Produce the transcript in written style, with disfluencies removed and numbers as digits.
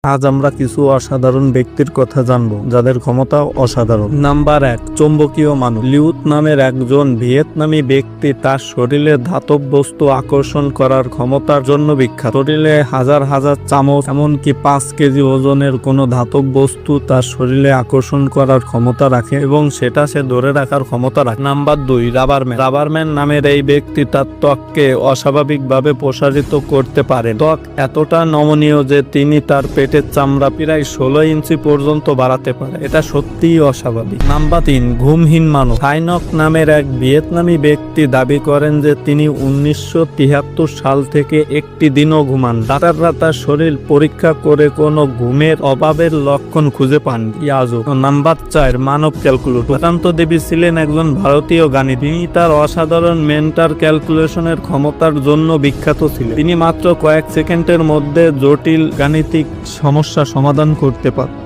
আজ আমরা কিছু অসাধারণ ব্যক্তির কথা জানব যাদের ক্ষমতা অসাধারণ। নাম্বার 1, চৌম্বকীয় মানুষ। লিউত নামের একজন ভিয়েতনামি ব্যক্তি তার শরীরে ধাতব বস্তু আকর্ষণ করার ক্ষমতার জন্য বিখ্যাত। শরীরে হাজার হাজার চামচ, এমনকি 5 কেজি ওজনের কোনো ধাতব বস্তু তার শরীরে আকর্ষণ করার ক্ষমতা রাখে এবং সেটা সে ধরে রাখার ক্ষমতা রাখে। নাম্বার 2, রাবারম্যান। রাবারম্যান নামের এই ব্যক্তি তার ত্বককে অস্বাভাবিকভাবে প্রসারিত করতে পারেন। ত্বক এতটা নমনীয় যে তিনি তার পেটের চামড়া প্রায় 16 ইঞ্চি পর্যন্ত বাড়াতে পারে। এটা সত্যিই অস্বাভাবিক। নাম্বার 3, ঘুমহীন মানুষ। থাই নক নামের এক ভিয়েতনামি ব্যক্তি দাবি করেন যে তিনি 1973 সাল থেকে একটি দিনও ঘুমান। ডাক্তাররা তার শরীর পরীক্ষা করে কোনো ঘুমের অভাবের লক্ষণ খুঁজে পান। আজব। নাম্বার 4, মানব ক্যালকুলেটর। প্রশান্ত দেবী ছিলেন একজন ভারতীয় গাণিতিক। তিনি তার অসাধারণ মেন্টাল ক্যালকুলেশনের ক্ষমতার জন্য বিখ্যাত ছিলেন। তিনি মাত্র কয়েক সেকেন্ডের মধ্যে জটিল গাণিতিক সমস্যা সমাধান করতে পারেন।